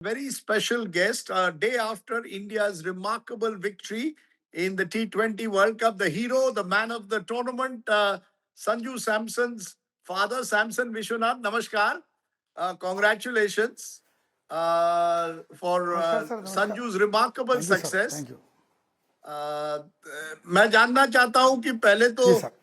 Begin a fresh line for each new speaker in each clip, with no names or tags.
Very special guest, a day after India's remarkable victory in the T20 World Cup. The hero, the man of the tournament, Sanju Samson's father, Samson Vishwanath. Namaskar. Congratulations for
नमस्कार sir, नमस्कार।
Sanju's remarkable
thank you sir,
success.
Thank you.
मैं जानना चाहता हूं कि पहले तो
जी sir.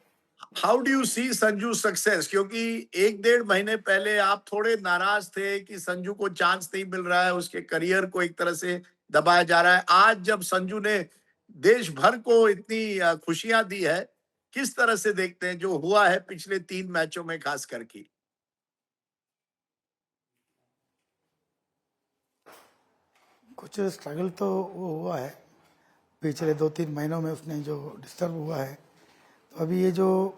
How do you see Sanju success, क्योंकि 1-1.5 महीने पहले आप थोड़े नाराज थे कि संजू को चांस नहीं मिल रहा है, उसके करियर को एक तरह से दबाया जा रहा है। आज जब संजू ने देश भर को इतनी खुशियां दी है, किस तरह से देखते हैं जो हुआ है पिछले 3 मैचों में खास करके?
कुछ स्ट्रगल तो वो हुआ है पिछले 2-3 महीनों में, उसने जो डिस्टर्ब हुआ है। तो अभी ये जो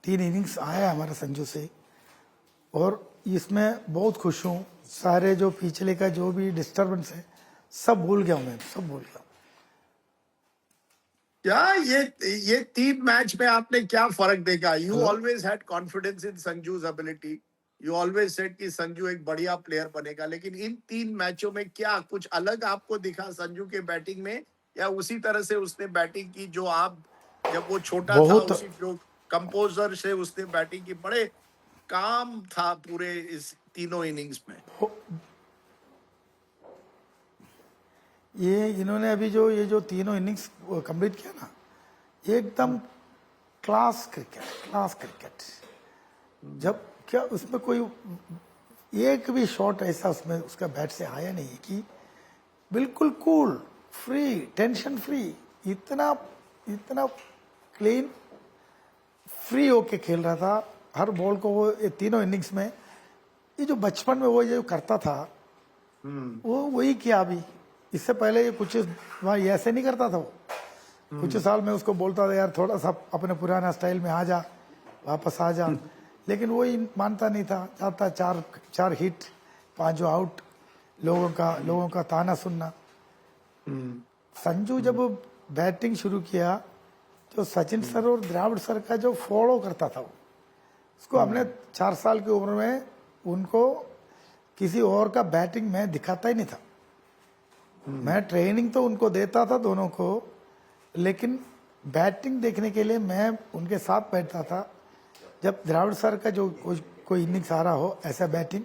3 इनिंग्स आया हमारे संजू से, और इसमें बहुत खुश हूँ। सारे जो पिछले का जो भी डिस्टर्बेंस है सब भूल गया हूँ, मैं सब भूल गया।
क्या ये 3 मैच में आपने क्या फर्क देखा? You
hello.
Always had confidence in Sanju's ability, you always said कि संजू एक बढ़िया प्लेयर बनेगा, लेकिन इन 3 मैचों में क्या कुछ अलग आपको दिखा संजू के बैटिंग में, या उसी तरह से उसने बैटिंग की जो आप जब वो छोटा था,
बहुत
उसी जो कंपोजर से उसने बैटिंग की? बड़े काम था पूरे इस तीनों इनिंग्स में।
ये इन्होंने अभी जो ये जो तीनों इनिंग्स कंप्लीट किया ना, एकदम क्लास क्रिकेट। जब क्या उसमें कोई एक भी शॉट ऐसा उसमें उसका बैट से आया नहीं कि बिल्कुल कूल, फ्री, टेंशन फ्री, इतना इतना क्लीन फ्री होके खेल रहा था हर बॉल को। वो ये तीनों इनिंग्स में ये जो बचपन में वो जो करता था वो वही किया अभी। इससे पहले ये कुछ वहाँ ऐसे नहीं करता था वो। कुछ साल में उसको बोलता था यार थोड़ा सा अपने पुराना स्टाइल में आ जा, वापस आ जा, लेकिन वो ही मानता नहीं था। चाहता चार हिट 5 आउट, लोगों का ताना सुनना। संजू जब बैटिंग शुरू किया तो सचिन सर और द्रविड़ सर का जो फॉलो करता था वो, उसको हमने 4 साल की उम्र में उनको किसी और का बैटिंग में दिखाता ही नहीं था। मैं ट्रेनिंग तो उनको देता था दोनों को, लेकिन बैटिंग देखने के लिए मैं उनके साथ बैठता था। जब द्रविड़ सर का जो कोई इनिंग्स आ रहा हो ऐसा बैटिंग,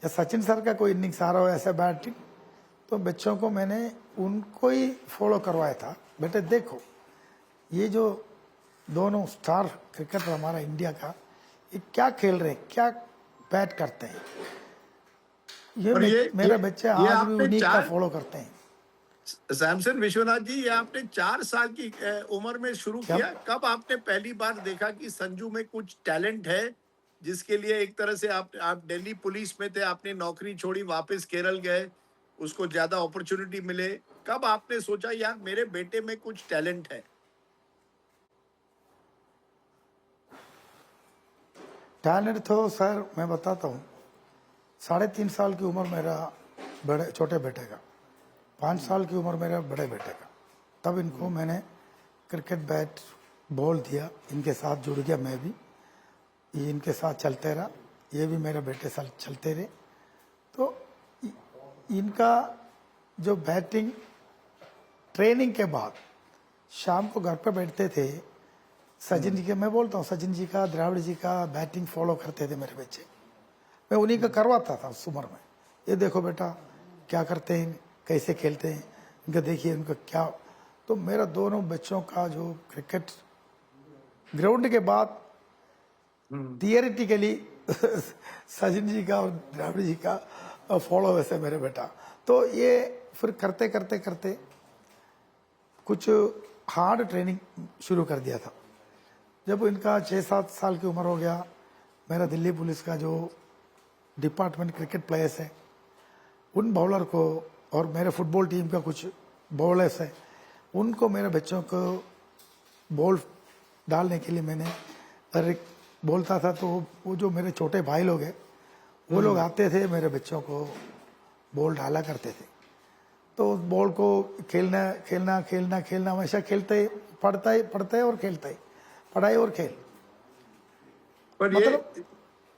या सचिन सर का कोई इनिंग्स आ रहा हो ऐसा बैटिंग, तो बच्चों को मैंने उनको ही फॉलो करवाया था। बेटे देखो ये जो दोनों स्टार क्रिकेटर हमारा इंडिया का, ये क्या खेल रहे हैं, क्या बैट करते हैं। मेरे बच्चे आज भी उन्हीं का फॉलो करते हैं।
सैमसन विश्वनाथ जी, ये आपने 4 साल की उम्र में शुरू किया। कब आपने पहली बार देखा कि संजू में कुछ टैलेंट है, जिसके लिए एक तरह से आप दिल्ली पुलिस में थे, आपने नौकरी छोड़ी, वापस केरल गए, उसको ज्यादा अपॉर्चुनिटी मिले, कब आपने सोचा यार मेरे बेटे में कुछ टैलेंट है?
टैलेंट तो सर मैं बताता हूँ, 3.5 साल की उम्र मेरा छोटे बेटे का, 5 साल की उम्र मेरे बड़े बेटे का, तब इनको मैंने क्रिकेट बैट बॉल दिया, इनके साथ जुड़ गया मैं भी, ये इनके साथ चलते रहा, ये भी मेरे बेटे साथ चलते रहे। तो इनका जो बैटिंग ट्रेनिंग के बाद शाम को घर पे बैठते थे, सचिन जी के, मैं बोलता हूँ सचिन जी का, द्रविड़ जी का बैटिंग फॉलो करते थे मेरे बच्चे। मैं उन्हीं का करवाता था उस उम्र में। ये देखो बेटा क्या करते हैं, कैसे खेलते हैं, इनका देखिए उनका क्या। तो मेरा दोनों बच्चों का जो क्रिकेट ग्राउंड के बाद थियरिटिकली सचिन जी का और द्रविड़ जी का फॉलो वैसे मेरे बेटा। तो ये फिर करते करते करते कुछ हार्ड ट्रेनिंग शुरू कर दिया था। जब इनका 6-7 साल की उम्र हो गया, मेरा दिल्ली पुलिस का जो डिपार्टमेंट क्रिकेट प्लेयर्स है उन बॉलर को, और मेरे फुटबॉल टीम का कुछ बॉलर्स है, उनको मेरे बच्चों को बॉल डालने के लिए मैंने बोलता था। तो वो जो मेरे छोटे भाई लोग हैं वो लोग आते थे, मेरे बच्चों को बॉल डाला करते थे। तो उस बॉल को खेलना हमेशा खेलते, पढ़ते और खेलते, पढ़ाई और खेल।
पर
मतलब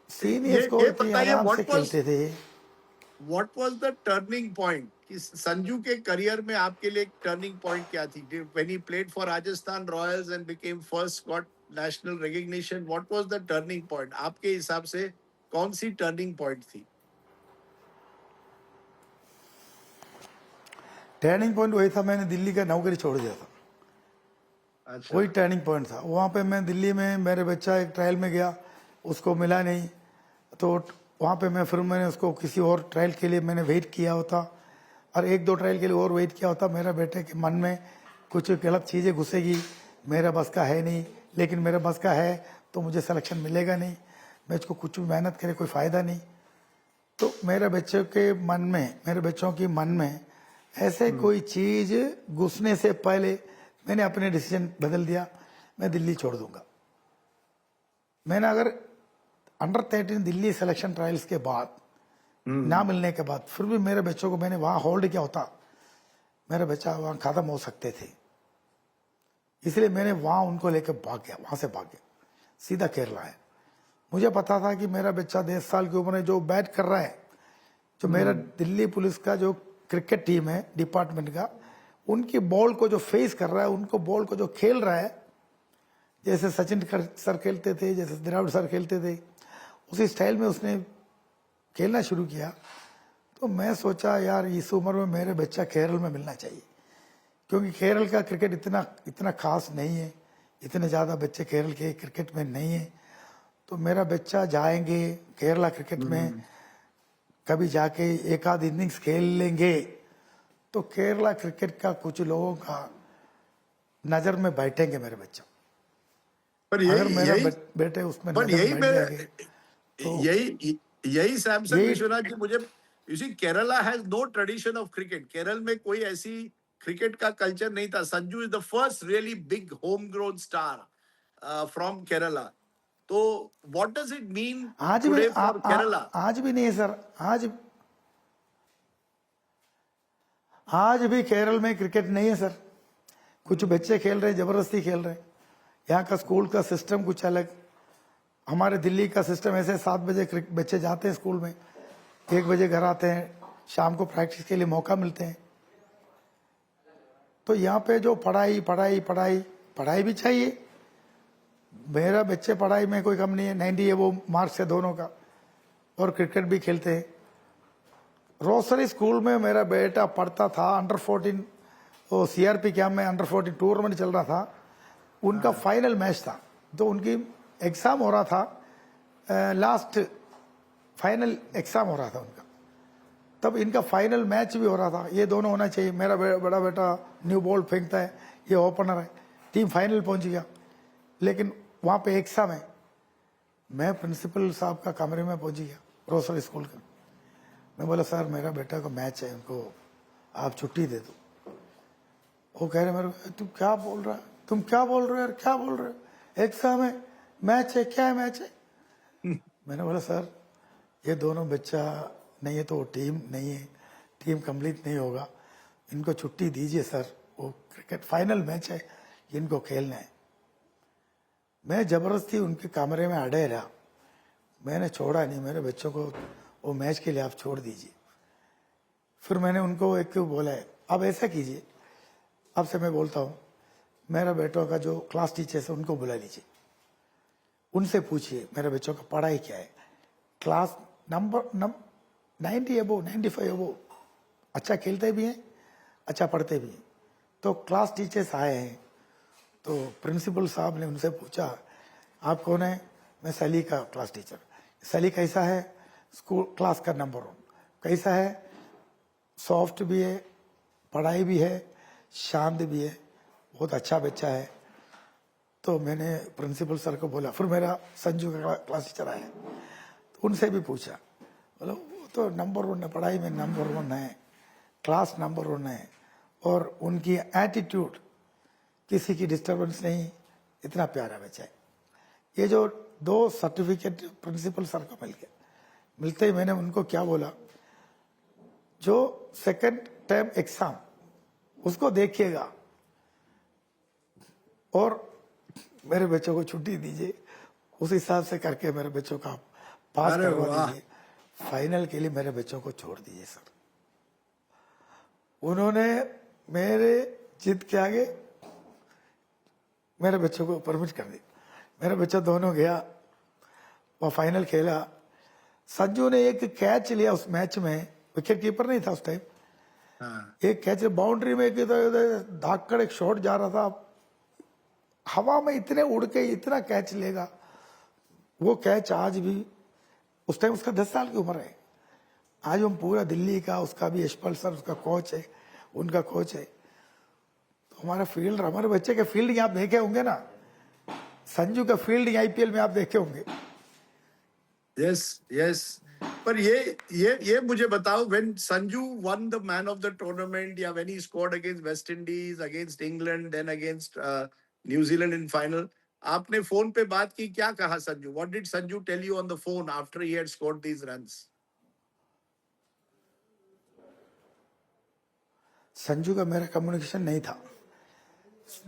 सीनियर्स को इतनी आराम से खेलते थे।
What was the turning point कि संजू के करियर में आपके लिए एक टर्निंग पॉइंट क्या थी when he played for Rajasthan Royals and became first got national recognition? What was the turning point आपके हिसाब से? कौन सी टर्निंग पॉइंट थी?
टर्निंग पॉइंट वही था, मैंने दिल्ली का नौकरी छोड़ दिया था,
अच्छा।
वही टर्निंग पॉइंट था। वहाँ पे मैं दिल्ली में, मेरे बच्चा एक ट्रायल में गया, उसको मिला नहीं, तो वहाँ पे मैंने उसको किसी और ट्रायल के लिए मैंने वेट किया होता, और एक दो ट्रायल के लिए और वेट किया होता। मेरा बेटे के मन में कुछ गलत चीज़ें घुसेगी, मेरा बस का है नहीं, लेकिन मेरा बस का है तो मुझे सिलेक्शन मिलेगा नहीं, मैं इसको कुछ भी मेहनत करे कोई फ़ायदा नहीं। तो मेरे बच्चों के मन में, मेरे बच्चों की मन में ऐसे कोई चीज घुसने से पहले मैंने अपने डिसीजन बदल दिया, मैं दिल्ली छोड़ दूंगा। मैंने अगर अंडर 13 दिल्ली सिलेक्शन ट्रायल्स के बाद ना मिलने के बाद फिर भी मेरे बच्चों को मैंने वहां होल्ड किया होता, मेरे बच्चा वहां खत्म हो सकते थे। इसलिए मैंने वहां उनको लेकर भाग गया, वहां से भाग गया, सीधा केरला है। मुझे पता था कि मेरा बच्चा 10 साल की उम्र में जो बैट कर रहा है, जो मेरा दिल्ली पुलिस का जो क्रिकेट टीम है डिपार्टमेंट का, उनकी बॉल को जो फेस कर रहा है, उनको बॉल को जो खेल रहा है, जैसे सचिन सर खेलते थे, जैसे द्रविड़ सर खेलते थे, उसी स्टाइल में उसने खेलना शुरू किया। तो मैं सोचा यार इस उम्र में मेरे बच्चा केरल में मिलना चाहिए, क्योंकि केरल का क्रिकेट इतना खास नहीं है, इतने ज़्यादा बच्चे केरल के क्रिकेट में नहीं है। तो मेरा बच्चा जाएंगे केरला क्रिकेट में, कभी जाके एक आध इनिंग्स खेल लेंगे, तो केरला क्रिकेट का कुछ लोगों का नज़र में बैठेंगे मेरे बच्चा।
पर
अगर
यही
मेरा
यही
बेटे उसमें
पर
नज़र
यही
में बैठ
मैं
जाएंगे तो
यही यही सैमसन
यही
विश्वनाथ जी मुझे, you see Kerala has no tradition of cricket. Kerala में कोई ऐसी क्रिकेट का कल्चर नहीं था। Sanju is the first really big home grown star from Kerala. तो व्हाट डज इट मीन
आज भी
टुडे फॉर केरला?
आज भी नहीं है सर, आज भी केरल में क्रिकेट नहीं है सर। कुछ बच्चे खेल रहे हैं, जबरदस्ती खेल रहे हैं। यहाँ का स्कूल का सिस्टम कुछ अलग, हमारे दिल्ली का सिस्टम ऐसे 7 बजे बच्चे जाते हैं स्कूल में, 1 बजे घर आते हैं, शाम को प्रैक्टिस के लिए मौका मिलते हैं। तो यहाँ पे जो पढ़ाई पढ़ाई पढ़ाई पढ़ाई भी चाहिए, मेरा बच्चे पढ़ाई में कोई कम नहीं है, 90 है वो मार्क्स है दोनों का, और क्रिकेट भी खेलते हैं। रोसरी स्कूल में मेरा बेटा पढ़ता था, अंडर 14 वो सीआरपी कैम्प में अंडर 14 टूर्नामेंट चल रहा था, उनका फाइनल मैच था, तो उनकी एग्ज़ाम हो रहा था, लास्ट फाइनल एग्ज़ाम हो रहा था उनका, तब इनका फाइनल मैच भी हो रहा था। ये दोनों होना चाहिए, मेरा बड़ा बेटा न्यू बॉल फेंकता है, ये ओपनर है, टीम फाइनल पहुंच गया, लेकिन वहाँ पे एग्ज़ाम है। मैं प्रिंसिपल साहब का कमरे में पहुंच गया रोसरी स्कूल का। मैं बोला सर मेरा बेटा का मैच है, उनको आप छुट्टी दे दो। वो कह रहे मेरे को तुम क्या बोल रहा है, तुम क्या बोल रहे हो यार, क्या बोल रहे हो, एग्जाम है, मैच है, क्या है मैच है। मैंने बोला सर ये दोनों बच्चा नहीं है तो टीम नहीं है, टीम कंप्लीट नहीं होगा, इनको छुट्टी दीजिए सर, वो क्रिकेट फाइनल मैच है, इनको खेलना है। मैं जबरदस्ती उनके कमरे में अड़े रहा, मैंने छोड़ा नहीं मेरे बच्चों को, वो मैच के लिए आप छोड़ दीजिए। फिर मैंने उनको एक बोला है अब ऐसा कीजिए, अब से मैं बोलता हूँ, मेरा बेटों का जो क्लास टीचर्स है उनको बुला लीजिए, उनसे पूछिए मेरे बच्चों का पढ़ाई क्या है, क्लास नंबर 90 अबो 95 अबो, अच्छा खेलते भी हैं, अच्छा पढ़ते भी हैं। तो क्लास टीचर्स आए हैं, तो प्रिंसिपल साहब ने उनसे पूछा आप कौन है, मैं सली का क्लास टीचर। सली कैसा है, स्कूल क्लास का नंबर 1, कैसा है, सॉफ्ट भी है, पढ़ाई भी है, शांत भी है, बहुत अच्छा बच्चा है। तो मैंने प्रिंसिपल सर को बोला, फिर मेरा संजू का क्लास टीचर आया, तो उनसे भी पूछा, बोला वो तो नंबर 1 है, पढ़ाई में नंबर 1 है, क्लास नंबर 1 है, और उनकी एटीट्यूड किसी की डिस्टर्बेंस नहीं, इतना प्यारा बच्चा है। ये जो 2 सर्टिफिकेट प्रिंसिपल सर को मिलते ही मैंने उनको क्या बोला, जो सेकंड टर्म एग्जाम उसको देखिएगा और मेरे बच्चों को छुट्टी दीजिए, उस हिसाब से करके मेरे बच्चों का पास
अरे
करवा
वाह,
दीजिए। फाइनल के लिए मेरे बच्चों को छोड़ दीजिए सर। उन्होंने मेरे जिद के आगे मेरे बच्चों को परमिट कर दी। मेरा बच्चा दोनों गया, वो फाइनल खेला। संजू ने एक कैच लिया उस मैच में, विकेट कीपर नहीं था उस टाइम।
हाँ,
एक कैच बाउंड्री में धाकड़ एक शॉट जा रहा था, हवा में इतने उड़ के इतना कैच लेगा। वो कैच आज भी, उस टाइम उसका 10 साल की उम्र है, आज हम पूरा दिल्ली का, उसका भी यशपाल सर उसका कोच है, उनका कोच है। तो हमारा फील्ड, हमारे बच्चे के फील्डिंग आप देखे होंगे ना, संजू का फील्डिंग आईपीएल में आप देखे होंगे।
Yes yes. पर ये मुझे बताओ, when Sanju won the man of the tournament, या when he scored against West Indies, against England, then against New Zealand in final, आपने फोन पे बात की, क्या कहा संजू? What did Sanju tell you on the phone after he had scored these runs?
Sanju का मेरा कम्युनिकेशन नहीं था।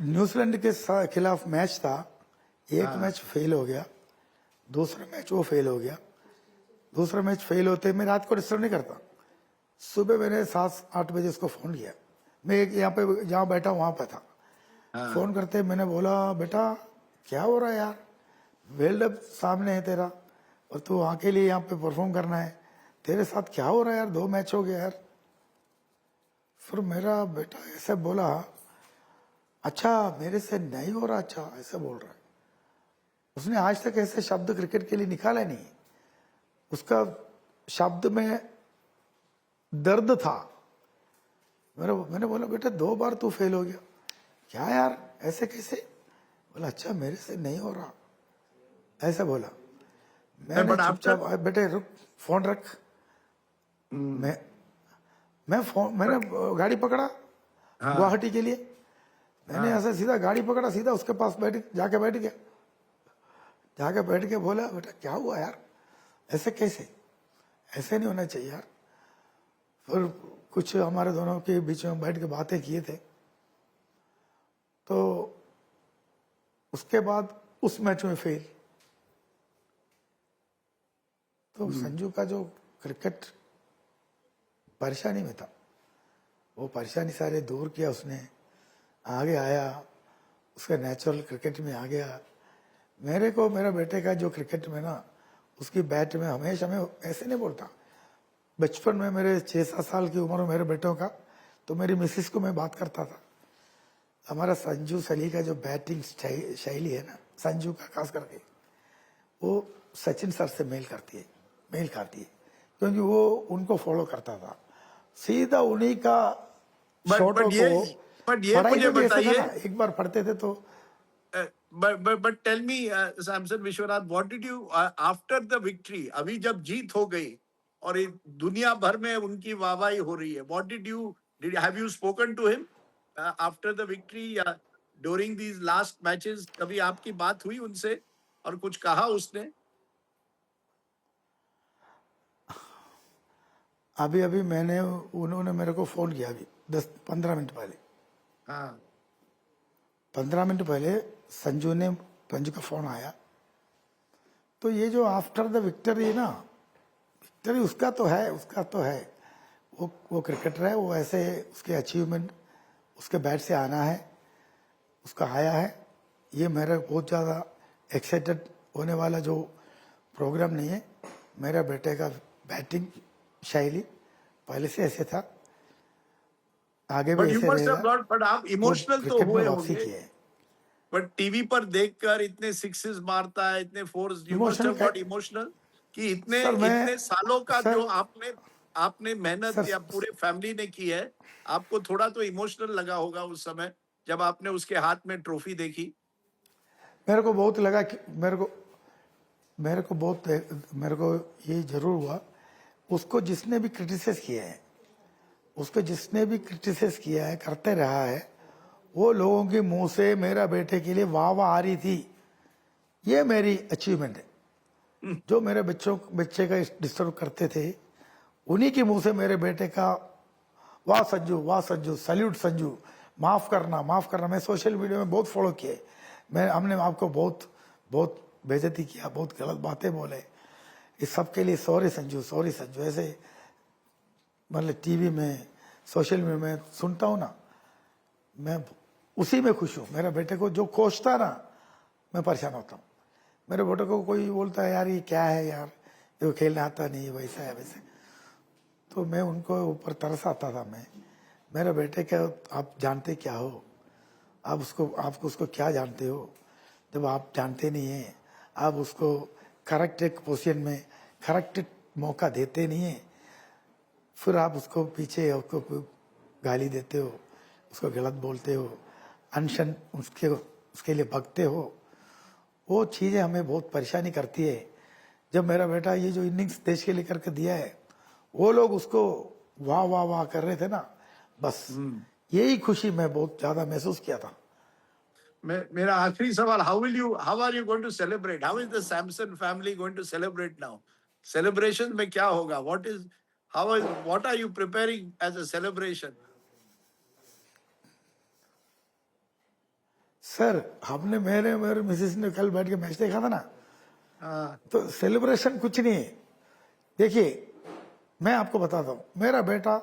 न्यूजीलैंड के खिलाफ मैच था, एक मैच फेल हो गया, दूसरा मैच वो फेल हो गया। दूसरा मैच फेल होते मैं रात को डिस्टर्ब नहीं करता, सुबह मैंने 7-8 बजे उसको फोन किया। मैं यहाँ पे जहाँ बैठा वहां पे था। फोन करते मैंने बोला, बेटा क्या हो रहा है यार, वर्ल्ड कप सामने है तेरा और तू वहां के लिए यहाँ पे परफॉर्म करना है, तेरे साथ क्या हो रहा है यार, 2 मैच हो गया यार। फिर मेरा बेटा ऐसे बोला, अच्छा मेरे से नहीं हो रहा, अच्छा ऐसे बोल रहा है। उसने आज तक ऐसे शब्द क्रिकेट के लिए निकाला नहीं, उसका शब्द में दर्द था। मैंने बोला, बेटा 2 बार तू फेल हो गया, क्या यार ऐसे कैसे? बोला, अच्छा मेरे से नहीं हो रहा, ऐसा बोला। मैंने चुपचाप, बेटे रुक, फोन रख। मैंने गाड़ी पकड़ा गुवाहाटी के लिए। मैंने ऐसा सीधा गाड़ी पकड़ा, सीधा उसके पास जाके बैठ गया। जाके बैठ के बोला, बेटा क्या हुआ यार, ऐसे कैसे, ऐसे नहीं होना चाहिए यार। फिर कुछ हमारे दोनों के बीच में बैठ के बातें किए थे। तो उसके बाद उस मैच में फेल। तो संजू का जो क्रिकेट परेशानी में था, वो परेशानी सारे दूर किया उसने, आगे आया, उसके नेचुरल क्रिकेट में आ गया। मेरे को मेरा बेटे का जो क्रिकेट में ना, उसकी बैट में हमेशा, मैं ऐसे नहीं बोलता, बचपन में मेरे 6-7 साल की उम्र में मेरे बेटों का, तो मेरी मिसिस को मैं बात करता था, हमारा संजू सली का जो बैटिंग शैली है ना, संजू का खास करके, वो सचिन सर से मेल खाती है, क्योंकि वो उनको फॉलो करता था, सीधा उन्हीं का शॉटों को। पढ़ाई
मुझे
में भी ऐसा था
बताइए,
ना, एक बार पढ़ते थे तो
but tell me, Samson Vishwanath, what did you after the victory, अभी जब जीत हो गई और दुनिया भर में उनकी वाहवाही हो रही है, what did have you spoken to him after the victory, during these last matches? कभी आपकी बात हुई उनसे और कुछ कहा उसने?
अभी उन्होंने मेरे को फोन किया अभी 10-15 मिनट पहले।
हाँ,
15 मिनट पहले संजू का फोन आया। तो ये जो आफ्टर द विक्टरी ना, विक्टरी उसका तो है, वो क्रिकेटर है, वो ऐसे उसके अचीवमेंट, उसके बैट से आना है, उसका आया है। ये मेरा बहुत ज़्यादा एक्साइटेड होने वाला जो प्रोग्राम नहीं है। मेरा बेटे का बैटिंग शैली पहले से ऐसे था, आगे भी ऐसे रहेगा।
but आप इमोशनल तो
क्रिकेट में
हुए
वापसी
होंगे,
की है।
बट टीवी पर देखकर इतने सिक्सेस मारता है, इतने force, you must have got emotional कि इतने सालों का जो आपने मेहनत या पूरे फैमिली ने की है, आपको थोड़ा तो इमोशनल लगा होगा उस समय जब आपने उसके हाथ में ट्रॉफी देखी।
मेरे को बहुत लगा कि मेरे को ये जरूर हुआ, उसको जिसने भी क्रिटिसाइज किया है, करते रहा है, वो लोगों के मुंह से मेरा बेटे के लिए वाह आ रही थी। ये मेरी अचीवमेंट है। जो मेरे बच्चे का डिस्टर्ब करते थे, उन्हीं के मुंह से मेरे बेटे का वाह संजू, सैल्यूट संजू, माफ करना। मैं सोशल मीडिया में बहुत फॉलो किए, हमने आपको बहुत बेइज्जती किया, बहुत गलत बातें बोले, इस सब के लिए सॉरी संजू ऐसे मतलब टीवी में सोशल मीडिया में सुनता हूँ ना, मैं उसी में खुश हूँ। मेरे बेटे को जो कोचता ना, मैं परेशान होता हूँ। मेरे बेटे को कोई बोलता है यार ये क्या है यार, ये खेलने आता नहीं, वैसा है वैसे, तो मैं उनको ऊपर तरस आता था। मैं मेरे बेटे के आप जानते क्या हो, आप उसको क्या जानते हो जब आप जानते नहीं हैं, आप उसको करेक्ट एक पोजीशन में करेक्ट मौका देते नहीं है, फिर आप उसको पीछे उसको गाली देते हो, उसको गलत बोलते हो, अनशन उसके लिए भगते हो। वो चीज़ें हमें बहुत परेशानी करती है। जब मेरा बेटा ये जो इनिंग्स देश के लिए करके दिया है, वो लोग उसको वाह वाह वाह कर रहे थे ना, बस यही खुशी मैं बहुत ज्यादा महसूस किया था।
मेरा आखिरी सवाल, how are you going to celebrate, how is the Samson family going to celebrate now? Celebration में क्या होगा? What are you preparing as a celebration?
Sir हमने मेरे मेरे मिसेस ने कल बैठ के मैच देखा था ना,
हाँ,
तो सेलिब्रेशन कुछ नहीं है। देखिए मैं आपको बताता हूँ, मेरा बेटा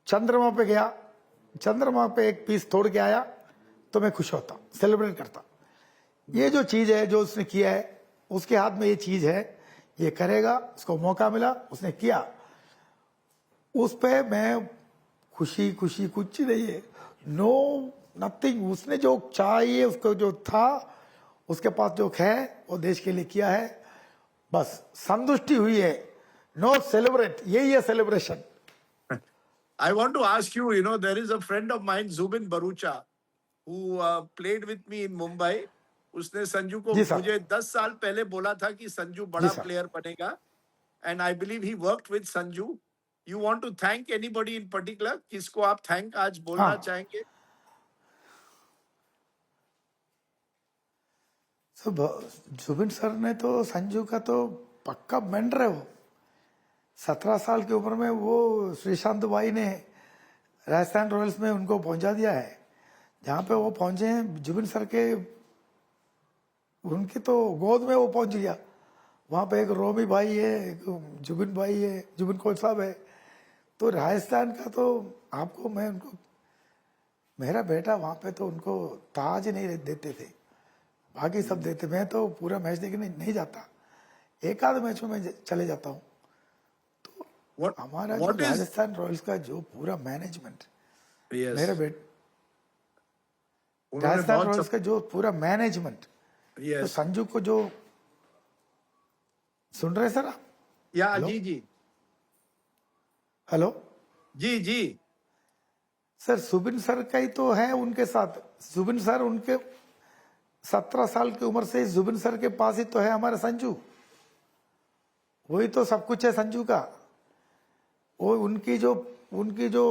चंद्रमा पे गया, चंद्रमा पे एक पीस तोड़ के आया तो मैं खुश होता, सेलिब्रेट करता। ये जो चीज है जो उसने किया है, उसके हाथ में ये चीज है, ये करेगा, उसको मौका मिला, उसने किया, उस पे मैं खुशी खुशी कुछ नहीं है, नो नथिंग। उसने जो चाहिए, उसको जो था, उसके पास जो है वो देश के लिए किया है, बस संतुष्टि हुई है। नो सेलिब्रेट, यही है celebration.
I want to ask you, you know, there is a friend of mine, Zubin Barucha, who played with me in Mumbai. उसने संजू को
जी सर,
मुझे 10 साल पहले बोला था कि संजू
जी
बड़ा
सर।
प्लेयर बनेगा, and I believe he worked with Sanju. You want to thank anybody in particular? किसको आप थैंक आज
हाँ
बोलना चाहेंगे?
सब जुबिन सर ने तो संजू का तो पक्का मेंटर है। वो 17 साल की उम्र में वो श्रीशांत भाई ने राजस्थान रॉयल्स में उनको पहुंचा दिया है जहां पे वो पहुंचे हैं। जुबिन सर के उनकी तो गोद में वो पहुंच गया। वहां पे एक रोमी भाई है, एक जुबिन भाई है, जुबिन कोच साहब है। तो राजस्थान का तो आपको मैं उनको, मेरा बेटा वहां पे तो उनको ताज नहीं देते थे, बाकी सब देते। मैं तो पूरा मैच देखने नहीं जाता, एक आध मैच में मैं चले जाता हूँ।
What
हमारा जो
what is
राजस्थान रॉयल्स का जो पूरा मैनेजमेंट, मेरे
yes,
बेटे
उन्होंने
राजस्थान
बहुत
रॉयल्स का जो पूरा मैनेजमेंट, तो
यस,
संजू को जो सुन रहे सर आप?
या
हेलो
जी जी
हेलो
जी जी,
सर, सुबिन सर का ही तो है उनके साथ। सुबिन सर उनके 17 साल की उम्र से जुबिन सर के पास ही तो है हमारा संजू। वही तो सब कुछ है संजू का। वो उनकी जो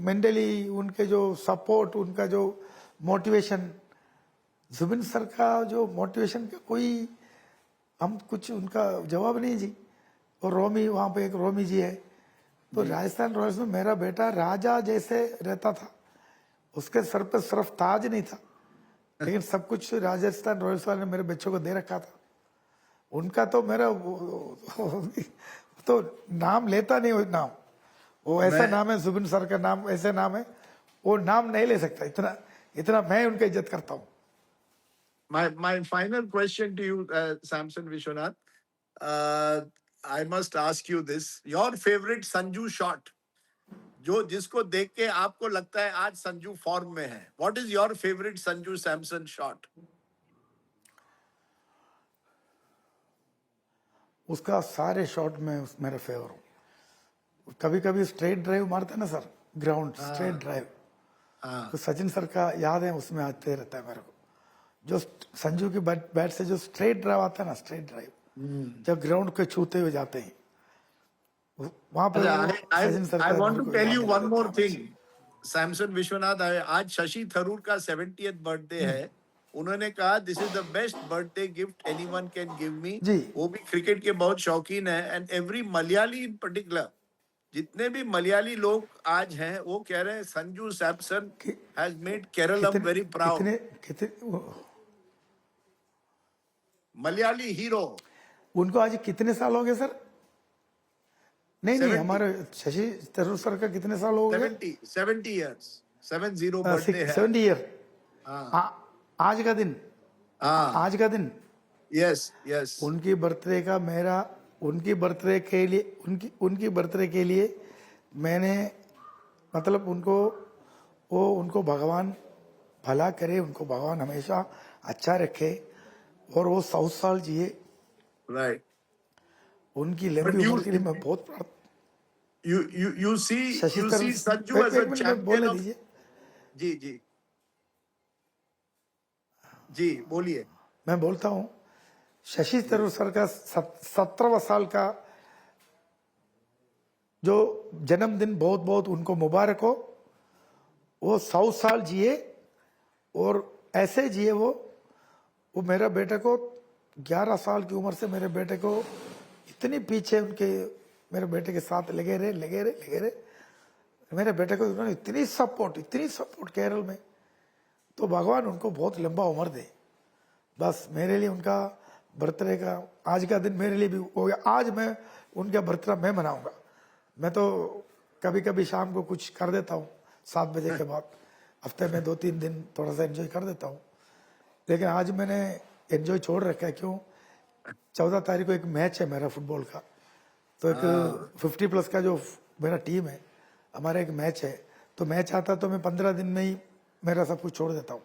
मेंटली, उनके जो सपोर्ट, उनका जो मोटिवेशन, जुबिन सर का जो मोटिवेशन का कोई हम कुछ उनका जवाब नहीं जी। और रोमी, वहां पे एक रोमी जी है। तो राजस्थान रॉयल्स में मेरा बेटा राजा जैसे रहता था, उसके सर पे सिर्फ ताज नहीं था, लेकिन सब कुछ राजस्थान रॉयल्स वाले ने मेरे बच्चों को दे रखा था। उनका तो मेरा तो नाम लेता नहीं, वो नाम, वो ऐसा
मैं
नाम है जुबिन सर का नाम, ऐसे नाम है, वो नाम नहीं ले सकता। इतना इतना मैं उनका इज्जत करता हूँ।
my final question to you, Samson Vishwanath. Uh, I must ask you this: your favorite Sanju shot, जो जिसको देख के आपको लगता है आज संजू फॉर्म में है? What is your favorite Sanju Samson shot?
उसका सारे शॉट में मेरा फेवर हूँ। कभी कभी स्ट्रेट ड्राइव मारता है ना सर, ग्राउंड स्ट्रेट ड्राइव,
हाँ,
तो सचिन सर का याद है, उसमें आते रहता है मेरे को। जो संजू की बैट से जो स्ट्रेट ड्राइव आता है ना, स्ट्रेट ड्राइव, जब ग्राउंड के छूते हुए जाते हैं, वहां पे वो सचिन सर
I
का
want
मेरे
to
को
tell
याद
you
दिला
one
देता
more
है हमेशा।
thing. सैमसन विश्वनाथ, आज शशि थरूर का 70th बर्थडे है। उन्होंने कहा this is the best birthday gift anyone can give me.
जी
वो भी क्रिकेट के बहुत शौकीन है, and every Malayali in particular, जितने भी मलयाली लोग आज हैं, वो कह रहे हैं संजू सैमसन
कि,
हैज मेड केरलम
कितने
वेरी प्राउड।
कितने कितने
मलयाली हीरो।
उनको आज कितने साल हो गए सर? नहीं नहीं,
70.
हमारे शशि थरूर सर का कितने साल हो गए?
70 years. 70 बर्थडे है.
70 ईयर।
हाँ
आज का दिन,
हाँ.
आज का दिन
यस यस.
उनकी बर्थडे का मेरा, उनकी बर्थडे के लिए, उनकी बर्थडे के लिए मैंने, मतलब उनको भगवान भला करे, उनको भगवान हमेशा अच्छा रखे और वो 100 साल जिए।
राइट.
उनकी लंबी उम्र के लिए मैं बहुत प्रार्थना।
You see
Shashi Tharoor,
Sanju as a
एक मिनट में
champion
बोलने
of.
दीजिए।
जी जी जी बोलिए.
मैं बोलता हूँ शशि थरूर सर का 17वां साल का जो जन्मदिन, बहुत बहुत उनको मुबारक हो। वो 100 साल जिए और ऐसे जिए वो मेरा बेटे को 11 साल की उम्र से मेरे बेटे को इतनी पीछे उनके, मेरे बेटे के साथ लगे रहे। मेरे बेटे को उन्होंने इतनी सपोर्ट केरल में, तो भगवान उनको बहुत लंबा उम्र दे। बस मेरे लिए उनका बर्थडे का आज का दिन मेरे लिए भी हो गया। आज मैं उनका बर्थडे मैं मनाऊंगा। मैं तो कभी कभी शाम को कुछ कर देता हूँ 7 बजे के बाद, हफ्ते में 2-3 दिन थोड़ा सा एंजॉय कर देता हूँ। लेकिन आज मैंने एंजॉय छोड़ रखा है। क्यों? 14 तारीख को एक मैच है मेरा फुटबॉल का, तो एक 50+ का जो मेरा टीम है, हमारा एक मैच है। तो मैच आता तो मैं 15 दिन में ही मेरा सब कुछ छोड़ देता हूँ।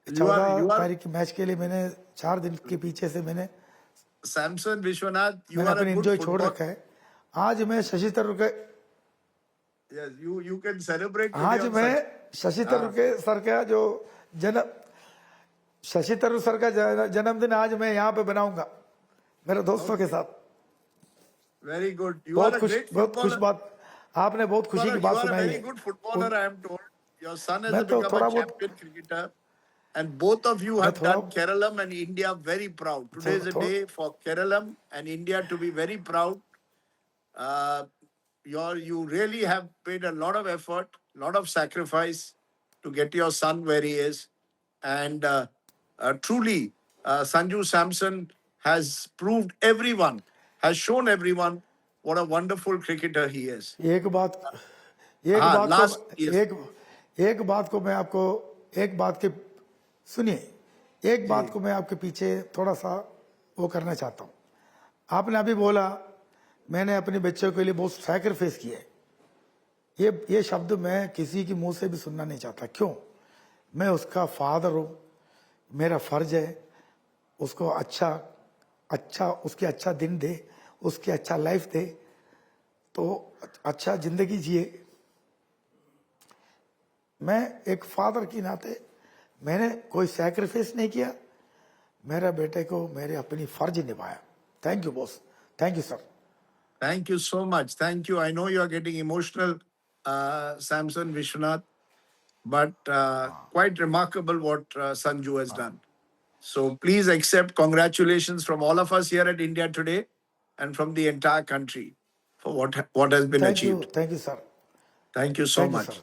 14 तारीख के मैच के लिए मैंने 4 दिन के पीछे से मैंने
सैमसन विश्वनाथ, you
मैंने
are a
अपनी
good
एंजॉय छोड़
football.
रखा है। आज मैं शशि थरूर के,
Yes, you can celebrate today
आज
on
मैं
such.
शशि थरूर के सर का जो शशि थरूर सर का जन्मदिन आज मैं यहाँ पे बनाऊंगा मेरे दोस्तों के साथ।
Very good. You are a great
बहुत खुश
footballer.
बात, आपने बहुत खुशी की
You
बात
are a
सुनाई
very
है।
good footballer, I am told. Your son has
मैं तो
become
थोड़ा
a
बहुत,
champion cricketer. And both of you
मैं
have
थोड़ा
done Keralam and India very proud. Today is a
थोड़ा
day for Keralam and India to be very proud. Uh, you really have made a lot of effort, lot of sacrifice to get your son where he is. And truly, Sanju Samson has proved everyone, has shown everyone what a wonderful cricketer he is.
एक बात
हाँ,
को
last, yes.
एक बात को मैं आपको, एक बात के सुनिए, एक बात को मैं आपके पीछे थोड़ा सा वो करना चाहता हूँ। आपने अभी बोला मैंने अपने बच्चों के लिए बहुत सैक्रिफाइस किया है। ये शब्द मैं किसी की मुंह से भी सुनना नहीं चाहता। क्यों? मैं उसका फादर हूँ, मेरा फर्ज है उसको उसके अच्छा दिन दे, उसकी अच्छा लाइफ दे, तो अच्छा जिंदगी जिए। मैं एक फादर की नाते मैंने कोई सैक्रिफाइस नहीं किया, मेरा बेटे को मेरे अपनी फर्ज निभाया। Thank you boss, thank you sir.
Thank you so much. Thank you. I know you are getting emotional, Samson Vishwanath, but quite remarkable what Sanju has done. So please accept congratulations from all of us here at India Today and from the entire country for what has been achieved.
Thank you sir,
Thank you so
thank you
much.
Sir.